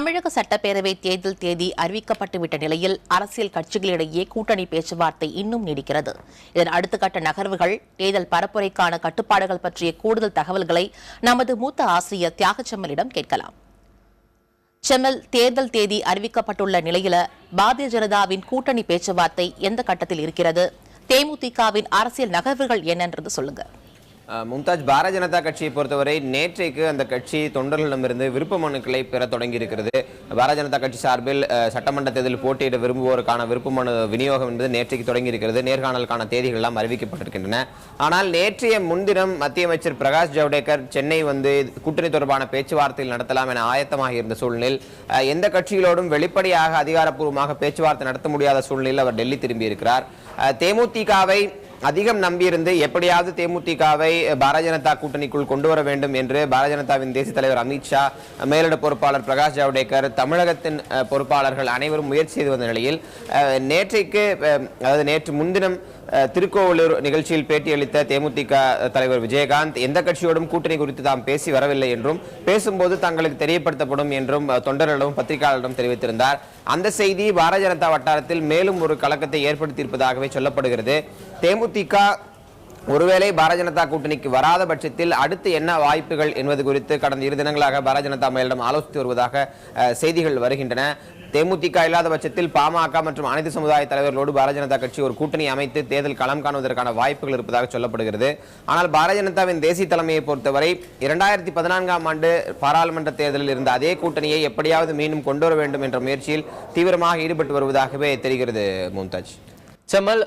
தமிழக சட்டப்பேரவை தேர்தல் தேதி அறிவிக்கப்பட்டுவிட்ட நிலையில் அரசியல் கட்சிகளிடையே கூட்டணி பேச்சுவார்த்தை இன்னும் நீடிக்கிறது. இதன் அடுத்த கட்ட நகர்வுகள், தேர்தல் பரப்புரைக்கான கட்டுப்பாடுகள் பற்றிய கூடுதல் தகவல்களை நமது மூத்த ஆசிரியர் தியாகச்செம்மலிடம் கேட்கலாம். செம்மல், தேர்தல் தேதி அறிவிக்கப்பட்டுள்ள நிலையில பாரதிய ஜனதாவின் கூட்டணி பேச்சுவார்த்தை எந்த கட்டத்தில் இருக்கிறது? தேமுதிகவின் அரசியல் நகர்வுகள் என்னன்றது சொல்லுங்க. மும்தாஜ், பாரதிய ஜனதா கட்சியை பொறுத்தவரை நேற்றைக்கு அந்த கட்சி தொண்டர்களிடமிருந்து விருப்ப மனுக்களை பெற தொடங்கி இருக்கிறது. பாரதிய ஜனதா கட்சி சார்பில் சட்டமன்ற தேர்தலில் போட்டியிட விரும்புவோருக்கான விருப்ப மனு விநியோகம் என்பது நேற்றைக்கு தொடங்கி இருக்கிறது. நேர்காணலுக்கான தேதிகள் எல்லாம் அறிவிக்கப்பட்டிருக்கின்றன. ஆனால் நேற்றைய முன்தினம் மத்திய அமைச்சர் பிரகாஷ் ஜவடேகர் சென்னை வந்து கூட்டணி தொடர்பான பேச்சுவார்த்தைகள் நடத்தலாம் என ஆயத்தமாக இருந்த சூழ்நிலையில் எந்த கட்சிகளோடும் வெளிப்படையாக அதிகாரப்பூர்வமாக பேச்சுவார்த்தை நடத்த முடியாத சூழ்நிலையில் அவர் டெல்லி திரும்பியிருக்கிறார். தேமுதிகவை அதிகம் நம்பியிருந்து எப்படியாவது தேமுதிகவை பாரதிய ஜனதா கூட்டணிக்குள் கொண்டு வர வேண்டும் என்று பாரதிய ஜனதாவின் தேசிய தலைவர் அமித்ஷா, மேலிட பொறுப்பாளர் பிரகாஷ் ஜவடேகர், தமிழகத்தின் பொறுப்பாளர்கள் அனைவரும் முயற்சி செய்து வந்த நிலையில் நேற்று முன்தினம் திருக்கோவிலூர் நிகழ்ச்சியில் பேட்டியளித்த தேமுதிக தலைவர் விஜயகாந்த் எந்த கட்சியோடும் கூட்டணி குறித்து தாம் பேசி வரவில்லை என்றும், பேசும்போது தங்களுக்கு தெரியப்படுத்தப்படும் என்றும் தொண்டர்களிடம் பத்திரிகையாளரிடம் தெரிவித்திருந்தார். அந்த செய்தி பாரதிய ஜனதா வட்டாரத்தில் மேலும் ஒரு கலக்கத்தை ஏற்படுத்தியிருப்பதாகவே சொல்லப்படுகிறது. தேமுதிக ஒருவேளை பாரதிய ஜனதா கூட்டணிக்கு வராத பட்சத்தில் அடுத்து என்ன வாய்ப்புகள் என்பது குறித்து கடந்த 2 தினங்களாக பாரதிய ஜனதா மேலிடம் ஆலோசித்து வருவதாக செய்திகள் வருகின்றன. தேமுதிக இல்லாத பட்சத்தில் பாமக மற்றும் அனைத்து சமுதாய தலைவர்களோடு பாரதிய ஜனதா கட்சி ஒரு கூட்டணி அமைத்து தேர்தல் களம் காணுவதற்கான வாய்ப்புகள் இருப்பதாக சொல்லப்படுகிறது. ஆனால் பாரதிய ஜனதாவின் தேசிய தலைமையை பொறுத்தவரை 2014ஆம் ஆண்டு பாராளுமன்ற தேர்தலில் இருந்த அதே கூட்டணியை எப்படியாவது மீண்டும் கொண்டு வர வேண்டும் என்ற முயற்சியில் தீவிரமாக ஈடுபட்டு வருவதாகவே தெரிகிறது. மும்தாஜ், செம்மல்,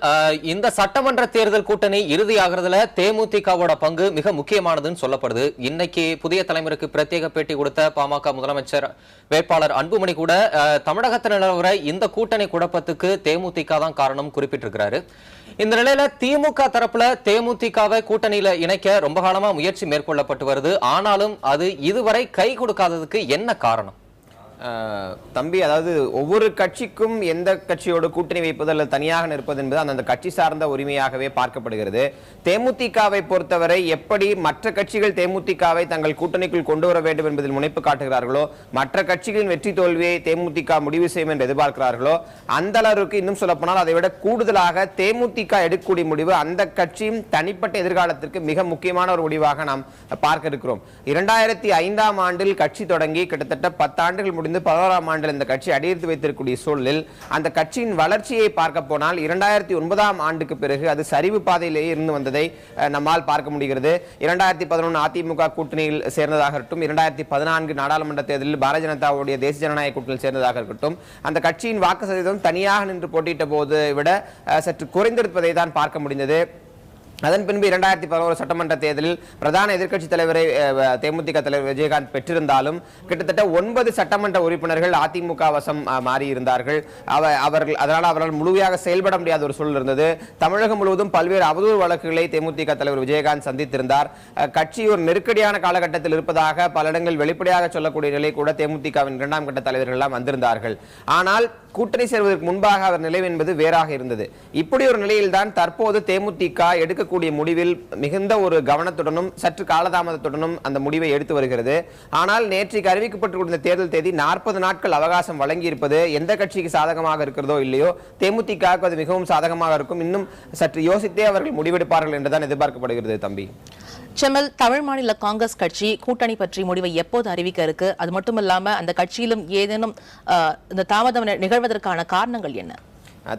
இந்த சட்டமன்ற தேர்தல் கூட்டணி இறுதியாகிறதுல தேமுதிகவோட பங்கு மிக முக்கியமானதுன்னு சொல்லப்படுது. இன்னைக்கு புதிய தலைமுறைக்கு பிரத்யேக பேட்டி கொடுத்த பாமக முதலமைச்சர் வேட்பாளர் அன்புமணி கூட தமிழகத்தில் நிலவர இந்த கூட்டணி குழப்பத்துக்கு தேமுதிக தான் காரணம் குறிப்பிட்டிருக்கிறாரு. இந்த நிலையில திமுக தரப்புல தேமுதிகவை கூட்டணியில இணைக்க ரொம்ப காலமா முயற்சி மேற்கொள்ளப்பட்டு வருது. ஆனாலும் அது இதுவரை கை கொடுக்காததுக்கு என்ன காரணம்? தம்பி, அதாவது ஒவ்வொரு கட்சிக்கும் எந்த கட்சியோடு கூட்டணி வைப்பது அல்லது தனியாக நிற்பது என்பது அந்த கட்சி சார்ந்த உரிமையாகவே பார்க்கப்படுகிறது. தேமுதிகவை பொறுத்தவரை எப்படி மற்ற கட்சிகள் தேமுதிகவை தங்கள் கூட்டணிக்குள் கொண்டு வர வேண்டும் என்பதில் முனைப்பு காட்டுகிறார்களோ, மற்ற கட்சிகளின் வெற்றி தோல்வியை தேமுதிக முடிவு செய்யும் என்று எதிர்பார்க்கிறார்களோ, அந்த அளவுக்கு இன்னும் சொல்லப்போனால் அதை விட கூடுதலாக தேமுதிக எடுக்கக்கூடிய முடிவு அந்த கட்சியின் தனிப்பட்ட எதிர்காலத்திற்கு மிக முக்கியமான ஒரு முடிவாக நாம் பார்க்க இருக்கிறோம். 2005ஆம் ஆண்டில் கட்சி தொடங்கி கிட்டத்தட்ட 10 ஆண்டுகள் முடிந்து 11ஆம் ஆண்டில் இந்த கட்சி அடியெடுத்து வைத்திருக்கக்கூடிய சூழலில் அந்த கட்சியின் வளர்ச்சியை பார்க்க போனால் 2009ஆம் ஆண்டுக்கு பிறகு அது சரிவு பாதையிலேயே இருந்து வந்ததை நம்மால் பார்க்க முடிகிறது. 2011 அதிமுக கூட்டணியில் சேர்ந்ததாக இருக்கட்டும், 2014 நாடாளுமன்ற தேர்தலில் பாரதிய ஜனதாவுடைய தேசிய ஜனநாயக கூட்டணியில் சேர்ந்ததாக இருக்கட்டும், அந்த கட்சியின் வாக்கு சதவீதம் தனியாக நின்று போட்டியிட்ட போது விட சற்று குறைந்திருப்பதை தான் பார்க்க முடிந்தது. அதன் பின்பு 2011 சட்டமன்ற தேர்தலில் பிரதான எதிர்க்கட்சி தலைவரை தேமுதிக தலைவர் விஜயகாந்த் பெற்றிருந்தாலும் கிட்டத்தட்ட 9 சட்டமன்ற உறுப்பினர்கள் அதிமுக வசம் மாறியிருந்தார்கள். அதனால் அவரால் முழுமையாக செயல்பட முடியாத ஒரு சூழல் இருந்தது. தமிழகம் முழுவதும் பல்வேறு அவதூறு வழக்குகளை தேமுதிக தலைவர் விஜயகாந்த் சந்தித்திருந்தார். கட்சி ஒரு நெருக்கடியான காலகட்டத்தில் இருப்பதாக பல இடங்கள் வெளிப்படையாக சொல்லக்கூடிய நிலை கூட தேமுதிகவின் 2ஆம் கட்ட தலைவர்கள் எல்லாம் வந்திருந்தார்கள். ஆனால் கூட்டணி சேர்வதற்கு முன்பாக அவர் நிலை என்பது வேறாக இருந்தது. இப்படி ஒரு நிலையில்தான் தற்போது தேமுதிக எடுக்கக்கூடிய முடிவில் மிகுந்த ஒரு கவனத்துடனும் சற்று காலதாமதத்துடனும் அந்த முடிவை எடுத்து வருகிறது. ஆனால் நேற்றைக்கு அறிவிக்கப்பட்டிருந்த தேர்தல் தேதி 40 நாட்கள் அவகாசம் வழங்கி இருப்பது எந்த கட்சிக்கு சாதகமாக இருக்கிறதோ இல்லையோ, தேமுதிகவுக்கு அது மிகவும் சாதகமாக இருக்கும். இன்னும் சற்று யோசித்தே அவர்கள் முடிவெடுப்பார்கள் என்றுதான் எதிர்பார்க்கப்படுகிறது. தம்பி செம்மல், தமிழ் மாநில காங்கிரஸ் கட்சி கூட்டணி பற்றி முடிவை எப்போது அறிவிக்க இருக்கு? அது மட்டுமல்லாம அந்த கட்சியிலும் ஏதேனும் இந்த தாமதம் நிகழ்வதற்கான காரணங்கள் என்ன?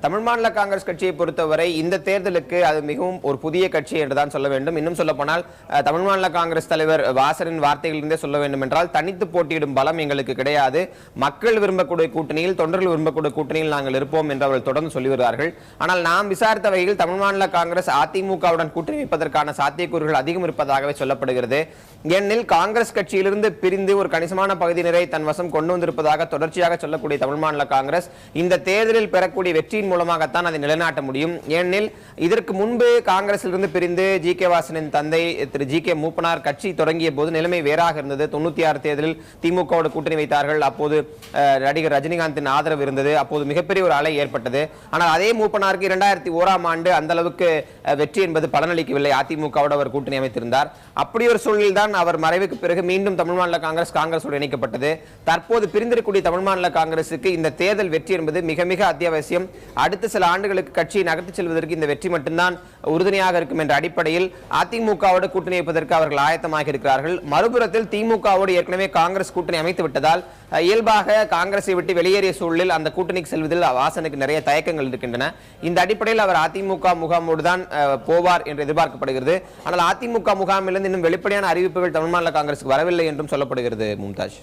தமிழ் மாநில காங்கிரஸ் கட்சியை பொறுத்தவரை இந்த தேர்தலுக்கு அது மிகவும் ஒரு புதிய கட்சி என்றுதான் சொல்ல வேண்டும். இன்னும் சொல்ல போனால் தமிழ் மாநில காங்கிரஸ் தலைவர் வாசரின் வார்த்தைகளிலிருந்தே சொல்ல வேண்டும் என்றால், தனித்து போட்டியிடும் பலம் எங்களுக்கு கிடையாது, மக்கள் விரும்பக்கூடிய கூட்டணியில், தொண்டர்கள் விரும்பக்கூடிய கூட்டணியில் நாங்கள் இருப்போம் என்று அவர்கள் தொடர்ந்து சொல்லி வருகிறார்கள். ஆனால் நாம் விசாரித்த வகையில் தமிழ் மாநில காங்கிரஸ் அதிமுகவுடன் கூட்டணி வைப்பதற்கான சாத்தியக்கூறுகள் அதிகம் இருப்பதாகவே சொல்லப்படுகிறது. ஏனெனில் காங்கிரஸ் கட்சியிலிருந்து பிரிந்து ஒரு கணிசமான பகுதியினரை தன் வசம் கொண்டு வந்திருப்பதாக தொடர்ச்சியாக சொல்லக்கூடிய தமிழ் மாநில காங்கிரஸ் இந்த தேர்தலில் பெறக்கூடிய வெற்றி வெற்றியின் மூலமாகத்தான் அதை நிலைநாட்ட முடியும். ஏனெனில் இதற்கு முன்பு காங்கிரசிலிருந்து பிரிந்து ஜி.கே. வாசனின் தந்தை திரு ஜி.கே. மூப்பனார் கட்சி தொடங்கிய போது நிலைமை வேறாக இருந்தது. 96 தேர்தலில் திமுகவோடு கூட்டணி வைத்தார்கள். அப்போது நடிகர் ரஜினிகாந்தின் ஆதரவு இருந்தது. அப்போது மிகப்பெரிய ஒரு அலை ஏற்பட்டது. ஆனால் அதே மூப்பனாருக்கு 2001ஆம் ஆண்டு அந்த அளவுக்கு வெற்றி என்பது பலனளிக்கவில்லை. அதிமுகவோடு அவர் கூட்டணி அமைத்திருந்தார். அப்படி ஒரு சூழலில் தான் அவர் மறைவுக்கு பிறகு மீண்டும் தமிழ் மாநில காங்கிரஸோடு இணைக்கப்பட்டது. தற்போது பிரிந்திருக்கக்கூடிய தமிழ் மாநில காங்கிரசுக்கு இந்த தேர்தல் வெற்றி என்பது மிக மிக அத்தியாவசியம். அடுத்த சில ஆண்டுகளுக்கு கட்சியை நகர்த்தி செல்வதற்கு இந்த வெற்றி மட்டும்தான் உறுதுணையாக இருக்கும் என்ற அடிப்படையில் அதிமுகவோடு கூட்டணி வைப்பதற்கு அவர்கள் ஆயத்தமாக இருக்கிறார்கள். மறுபுறத்தில் திமுகவோடு ஏற்கனவே காங்கிரஸ் கூட்டணி அமைத்து விட்டதால் இயல்பாக காங்கிரஸை விட்டு வெளியேறிய சூழலில் அந்த கூட்டணிக்கு செல்வதில் வாசனுக்கு நிறைய தயக்கங்கள் இருக்கின்றன. இந்த அடிப்படையில் அவர் அதிமுக முகாமோடு தான் போவார் என்று எதிர்பார்க்கப்படுகிறது. ஆனால் அதிமுக முகாமிலிருந்து இன்னும் வெளிப்படையான அறிவிப்புகள் தமிழ் மாநில காங்கிரசுக்கு வரவில்லை என்றும் சொல்லப்படுகிறது. மும்தாஜ்,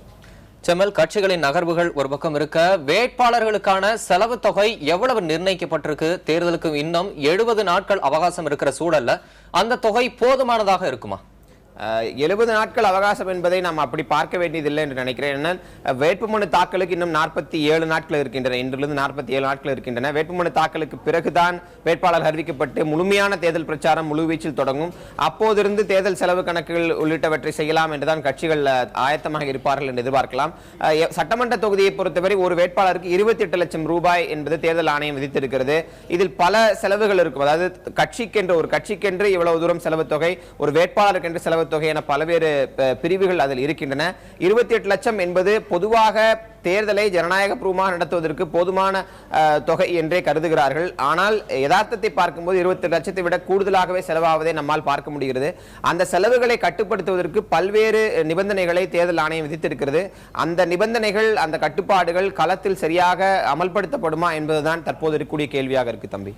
செம்மல், கட்சிகளின் நகர்வுகள் ஒரு பக்கம் இருக்க, வேட்பாளர்களுக்கான செலவு தொகை எவ்வளவு நிர்ணயிக்கப்பட்டிருக்கு? தேர்தலுக்கு இன்னும் 70 நாட்கள் அவகாசம் இருக்கிற சூழல்ல அந்த தொகை போதுமானதாக இருக்குமா? 70 நாட்கள் அவகாசம் என்பதை நாம் அப்படி பார்க்க வேண்டியதில்லை என்று நினைக்கிறேன். என்ன, வேட்புமனு தாக்கலுக்கு இன்னும் 47 நாட்கள் இருக்கின்றன. இன்றிலிருந்து 47 நாட்கள் இருக்கின்றன. வேட்புமனு தாக்கலுக்கு பிறகுதான் வேட்பாளர் அறிவிக்கப்பட்டு முழுமையான தேர்தல் பிரச்சாரம் முழுவீச்சில் தொடங்கும். அப்போதிருந்து தேர்தல் செலவு கணக்குகள் உள்ளிட்டவற்றை செய்யலாம் என்றுதான் கட்சிகள் ஆயத்தமாக இருப்பார்கள் என்று எதிர்பார்க்கலாம். சட்டமன்ற தொகுதியை பொறுத்தவரை ஒரு வேட்பாளருக்கு 28 லட்சம் ரூபாய் என்பது தேர்தல் ஆணையம் விதித்திருக்கிறது. இதில் பல செலவுகள் இருக்கும். அதாவது கட்சிக்கென்று இவ்வளவு தூரம் செலவு தொகை, ஒரு வேட்பாளருக்கு என்று செலவு தொகை என பல்வேறு பிரிவுகள் அதில் இருக்கின்றன. 28 லட்சம் என்பது பொதுவாக தேர்தலை ஜனநாயக பூர்வமாக நடத்துவதற்கு போதுமான தொகை என்றே கருதுகிறார்கள். ஆனால் யதார்த்தத்தை பார்க்கும்போது 28 லட்சத்தை விட கூடுதலாகவே செலவாவதை நம்மால் பார்க்க முடிகிறது. அந்த செலவுகளை கட்டுப்படுத்துவதற்கு பல்வேறு நிபந்தனைகளை தேர்தல் ஆணையம் விதித்திருக்கிறது. அந்த நிபந்தனைகள், அந்த கட்டுப்பாடுகள் களத்தில் சரியாக அமல்படுத்தப்படுமா என்பதுதான் தற்போது இருக்கக்கூடிய கேள்வியாக இருக்கு. தம்பி,